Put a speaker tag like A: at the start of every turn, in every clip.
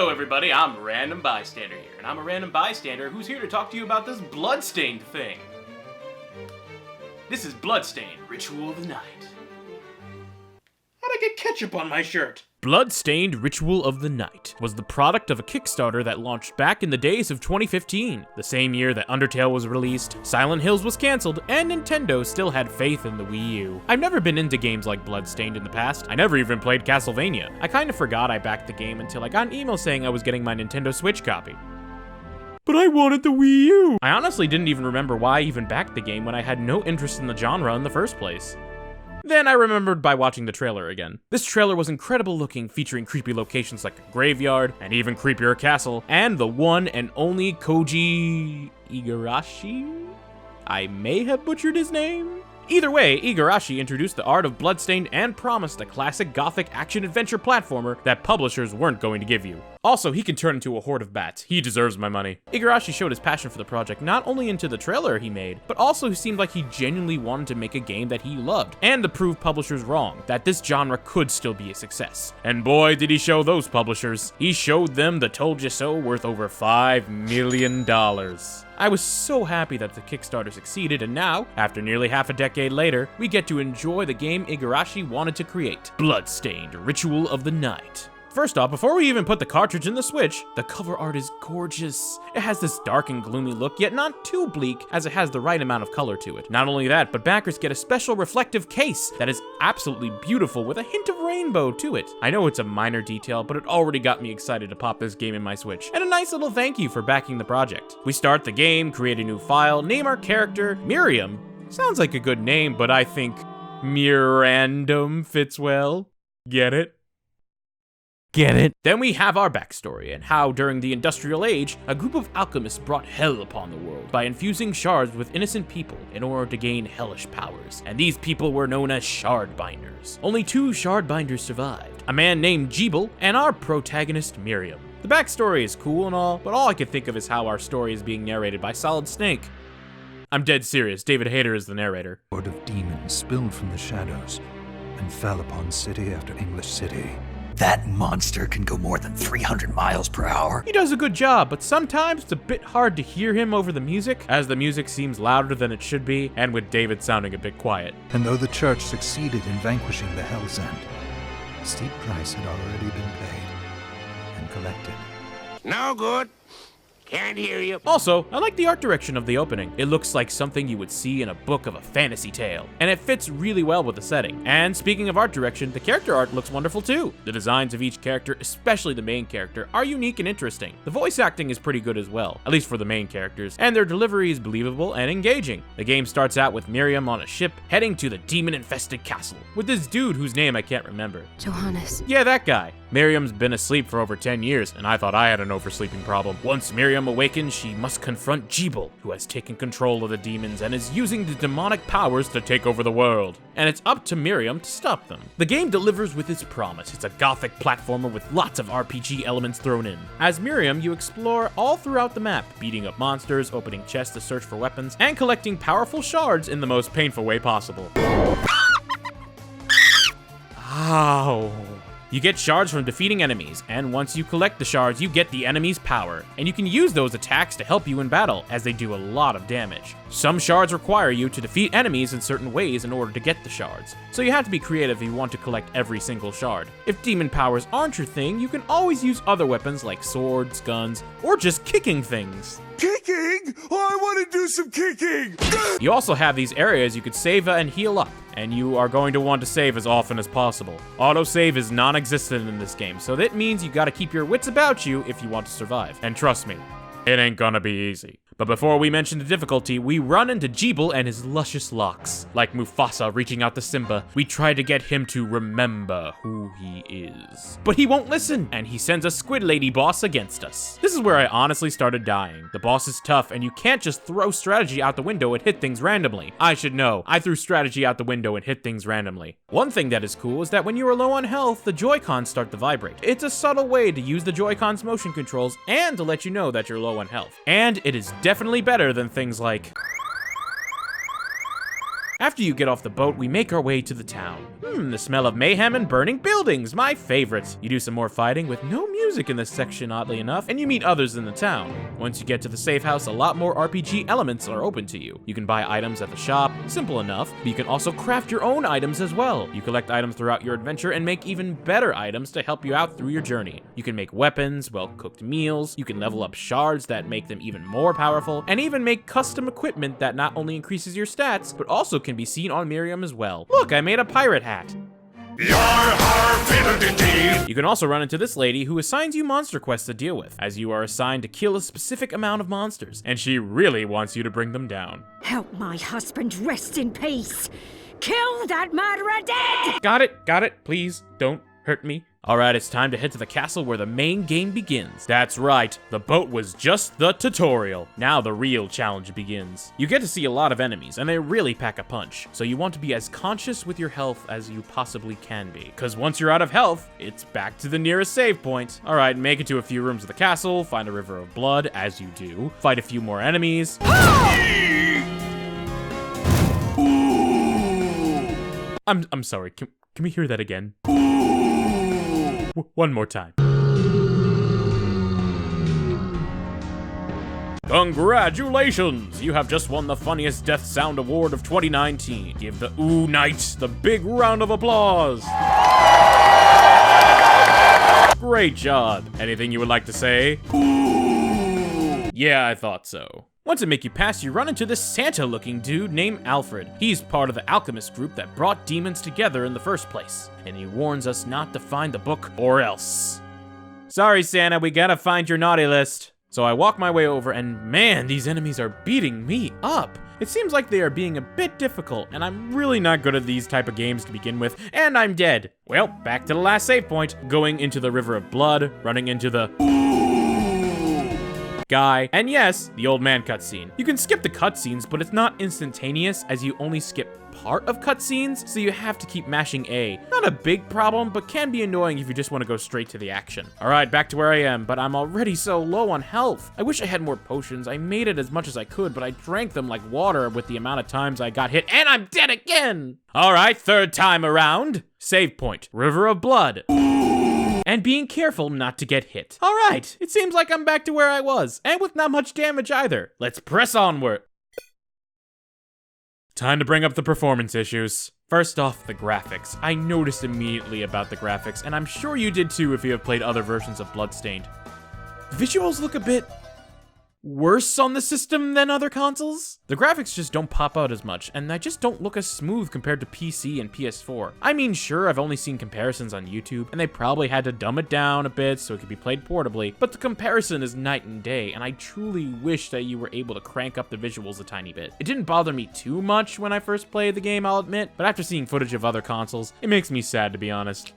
A: Hello everybody, I'm Random Bystander here, and I'm a random bystander who's here to talk to you about this Bloodstained thing. This is Bloodstained, Ritual of the Night. How'd I get ketchup on my shirt? Bloodstained Ritual of the Night was the product of a Kickstarter that launched back in the days of 2015, the same year that Undertale was released, Silent Hills was cancelled, and Nintendo still had faith in the Wii U. I've never been into games like Bloodstained in the past. I never even played Castlevania. I kinda forgot I backed the game until I got an email saying I was getting my Nintendo Switch copy. But I wanted the Wii U! I honestly didn't even remember why I even backed the game when I had no interest in the genre in the first place. Then I remembered by watching the trailer again. This trailer was incredible looking, featuring creepy locations like a graveyard, an even creepier castle, and the one and only Koji Igarashi? I may have butchered his name? Either way, Igarashi introduced the art of Bloodstained and promised a classic gothic action-adventure platformer that publishers weren't going to give you. Also, he can turn into a horde of bats. He deserves my money. Igarashi showed his passion for the project not only into the trailer he made, but also he seemed like he genuinely wanted to make a game that he loved, and to prove publishers wrong, that this genre could still be a success. And boy, did he show those publishers. He showed them the told you so worth over $5 million. I was so happy that the Kickstarter succeeded, and now, after nearly half a decade later, we get to enjoy the game Igarashi wanted to create, Bloodstained Ritual of the Night. First off, before we even put the cartridge in the Switch, the cover art is gorgeous. It has this dark and gloomy look, yet not too bleak, as it has the right amount of color to it. Not only that, but backers get a special reflective case that is absolutely beautiful with a hint of rainbow to it. I know it's a minor detail, but it already got me excited to pop this game in my Switch. And a nice little thank you for backing the project. We start the game, create a new file, name our character, Miriam. Sounds like a good name, but I think Mirandom fits well. Get it? Get it? Then we have our backstory and how during the Industrial Age, a group of alchemists brought hell upon the world by infusing shards with innocent people in order to gain hellish powers. And these people were known as Shardbinders. Only 2 Shardbinders survived, a man named Gebel and our protagonist Miriam. The backstory is cool and all, but all I can think of is how our story is being narrated by Solid Snake. I'm dead serious, David Hayter is the narrator.
B: A horde of demons spilled from the shadows and fell upon city after English city.
C: That monster can go more than 300 miles per hour.
A: He does a good job, but sometimes it's a bit hard to hear him over the music, as the music seems louder than it should be, and with David sounding a bit quiet.
B: And though the church succeeded in vanquishing the Hell's End, a steep price had already been paid and collected.
D: No good. Can't hear you.
A: Also, I like the art direction of the opening. It looks like something you would see in a book of a fantasy tale, and it fits really well with the setting. And speaking of art direction, the character art looks wonderful too. The designs of each character, especially the main character, are unique and interesting. The voice acting is pretty good as well, at least for the main characters, and their delivery is believable and engaging. The game starts out with Miriam on a ship heading to the demon-infested castle, with this dude whose name I can't remember.
E: Johannes.
A: Yeah, that guy. Miriam's been asleep for over 10 years, and I thought I had an oversleeping problem. Once Miriam awakens, she must confront Gebel, who has taken control of the demons and is using the demonic powers to take over the world. And it's up to Miriam to stop them. The game delivers with its promise. It's a gothic platformer with lots of RPG elements thrown in. As Miriam, you explore all throughout the map, beating up monsters, opening chests to search for weapons, and collecting powerful shards in the most painful way possible. Ow. You get shards from defeating enemies, and once you collect the shards, you get the enemy's power, and you can use those attacks to help you in battle, as they do a lot of damage. Some shards require you to defeat enemies in certain ways in order to get the shards, so you have to be creative if you want to collect every single shard. If demon powers aren't your thing, you can always use other weapons like swords, guns, or just kicking things.
D: Kicking? Oh, I want to do some kicking.
A: You also have these areas you could save and heal up, and you are going to want to save as often as possible. Autosave is non-existent in this game, so that means you gotta keep your wits about you if you want to survive. And trust me, it ain't gonna be easy. But before we mention the difficulty, we run into Gebel and his luscious locks. Like Mufasa reaching out to Simba, we try to get him to remember who he is. But he won't listen, and he sends a squid lady boss against us. This is where I honestly started dying. The boss is tough, and you can't just throw strategy out the window and hit things randomly. I should know, I threw strategy out the window and hit things randomly. One thing that is cool is that when you are low on health, the Joy-Cons start to vibrate. It's a subtle way to use the Joy-Cons motion controls and to let you know that you're low on health. And it is definitely better than things like After you get off the boat, we make our way to the town. The smell of mayhem and burning buildings, my favorites. You do some more fighting with no music in this section, oddly enough, and you meet others in the town. Once you get to the safe house, a lot more RPG elements are open to you. You can buy items at the shop, simple enough, but you can also craft your own items as well. You collect items throughout your adventure and make even better items to help you out through your journey. You can make weapons, well-cooked meals, you can level up shards that make them even more powerful, and even make custom equipment that not only increases your stats, but also can be seen on Miriam as well. Look, I made a pirate hat. You can also run into this lady who assigns you monster quests to deal with, as you are assigned to kill a specific amount of monsters, and she really wants you to bring them down.
E: Help my husband rest in peace. Kill that murderer dead!
A: Got it, please, don't hurt me. Alright, it's time to head to the castle where the main game begins. That's right, the boat was just the tutorial. Now the real challenge begins. You get to see a lot of enemies, and they really pack a punch, so you want to be as conscious with your health as you possibly can be. Cause once you're out of health, it's back to the nearest save point. Alright, make it to a few rooms of the castle, find a river of blood, as you do, fight a few more enemies. I'm sorry, can we hear that again? One more time. Congratulations! You have just won the Funniest Death Sound Award of 2019. Give the Ooh Knights the big round of applause. Great job. Anything you would like to say? Ooh. Yeah, I thought so. Once it make you pass, you run into this Santa-looking dude named Alfred. He's part of the alchemist group that brought demons together in the first place, and he warns us not to find the book or else. Sorry, Santa, we gotta find your naughty list. So I walk my way over, and man, these enemies are beating me up. It seems like they are being a bit difficult, and I'm really not good at these type of games to begin with, and I'm dead. Well, back to the last save point, going into the River of Blood, running into the guy, and yes, the old man cutscene. You can skip the cutscenes, but it's not instantaneous, as you only skip part of cutscenes, so you have to keep mashing A. Not a big problem, but can be annoying if you just want to go straight to the action. Alright, back to where I am, but I'm already so low on health. I wish I had more potions. I made it as much as I could, but I drank them like water with the amount of times I got hit, and I'm dead again! Alright, third time around. Save point, River of Blood. And being careful not to get hit. Alright, it seems like I'm back to where I was, and with not much damage either. Let's press onward. Time to bring up the performance issues. First off, the graphics. I noticed immediately about the graphics, and I'm sure you did too if you have played other versions of Bloodstained. The visuals look a bit worse on the system than other consoles. The graphics just don't pop out as much, and they just don't look as smooth compared to PC and PS4. I mean, sure, I've only seen comparisons on YouTube, and they probably had to dumb it down a bit so it could be played portably, but the comparison is night and day, and I truly wish that you were able to crank up the visuals a tiny bit. It didn't bother me too much when I first played the game, I'll admit, but after seeing footage of other consoles, it makes me sad, to be honest.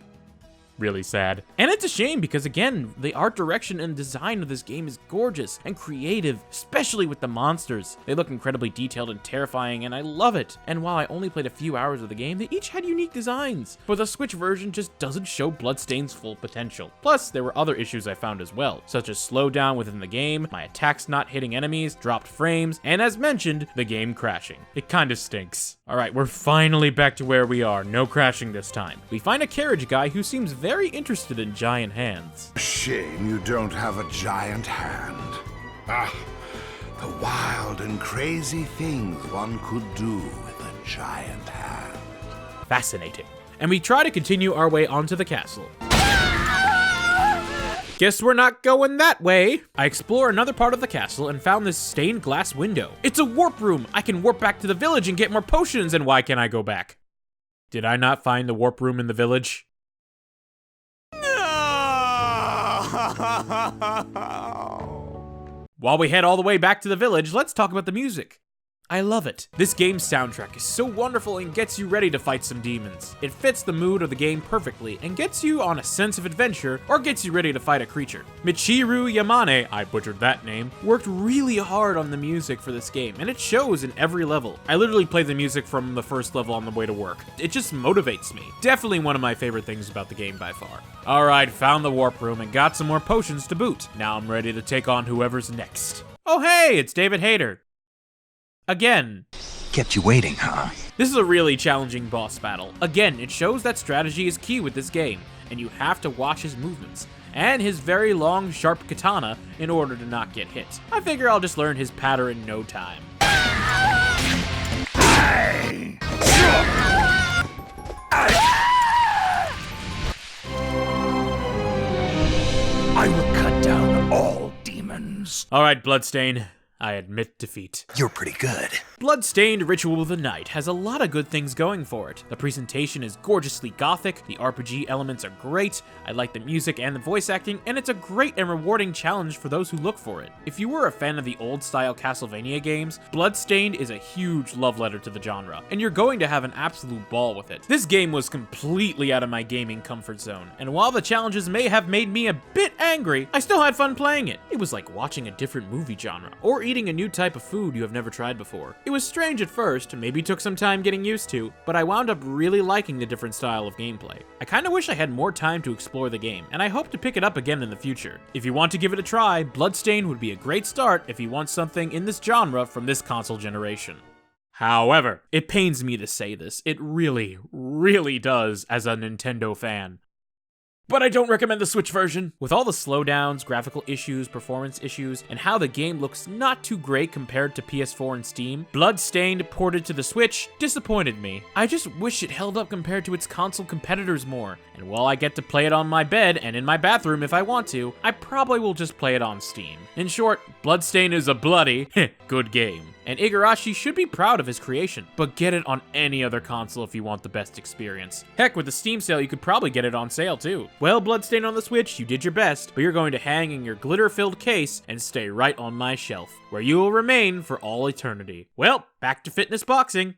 A: Really sad. And it's a shame because, again, the art direction and design of this game is gorgeous and creative, especially with the monsters. They look incredibly detailed and terrifying, and I love it. And while I only played a few hours of the game, they each had unique designs, but the Switch version just doesn't show Bloodstained's full potential. Plus, there were other issues I found as well, such as slowdown within the game, my attacks not hitting enemies, dropped frames, and as mentioned, the game crashing. It kinda stinks. Alright, we're finally back to where we are, no crashing this time. We find a carriage guy who seems very interested in giant hands.
F: Shame you don't have a giant hand. Ah, the wild and crazy things one could do with a giant hand.
A: Fascinating. And we try to continue our way onto the castle. Guess we're not going that way. I explore another part of the castle and found this stained glass window. It's a warp room. I can warp back to the village and get more potions, and why can't I go back? Did I not find the warp room in the village? While we head all the way back to the village, let's talk about the music. I love it. This game's soundtrack is so wonderful and gets you ready to fight some demons. It fits the mood of the game perfectly and gets you on a sense of adventure or gets you ready to fight a creature. Michiru Yamane, I butchered that name, worked really hard on the music for this game, and it shows in every level. I literally play the music from the first level on the way to work. It just motivates me. Definitely one of my favorite things about the game by far. Alright, found the warp room and got some more potions to boot. Now I'm ready to take on whoever's next. Oh hey, it's David Hayter. Again.
C: Kept you waiting, huh?
A: This is a really challenging boss battle. Again, it shows that strategy is key with this game, and you have to watch his movements and his very long, sharp katana in order to not get hit. I figure I'll just learn his pattern in no time.
C: I will cut down all demons.
A: Alright, Bloodstained, I admit defeat.
C: You're pretty good.
A: Bloodstained Ritual of the Night has a lot of good things going for it. The presentation is gorgeously gothic, the RPG elements are great, I like the music and the voice acting, and it's a great and rewarding challenge for those who look for it. If you were a fan of the old-style Castlevania games, Bloodstained is a huge love letter to the genre, and you're going to have an absolute ball with it. This game was completely out of my gaming comfort zone, and while the challenges may have made me a bit angry, I still had fun playing it. It was like watching a different movie genre, or eating a new type of food you have never tried before. It was strange at first, and maybe took some time getting used to, but I wound up really liking the different style of gameplay. I kinda wish I had more time to explore the game, and I hope to pick it up again in the future. If you want to give it a try, Bloodstained would be a great start if you want something in this genre from this console generation. However, it pains me to say this, it really, really does as a Nintendo fan. But I don't recommend the Switch version. With all the slowdowns, graphical issues, performance issues, and how the game looks not too great compared to PS4 and Steam, Bloodstained ported to the Switch disappointed me. I just wish it held up compared to its console competitors more, and while I get to play it on my bed and in my bathroom if I want to, I probably will just play it on Steam. In short, Bloodstained is a bloody, good game. And Igarashi should be proud of his creation, but get it on any other console if you want the best experience. Heck, with the Steam sale, you could probably get it on sale too. Well, Bloodstained on the Switch, you did your best, but you're going to hang in your glitter-filled case and stay right on my shelf, where you will remain for all eternity. Well, back to fitness boxing.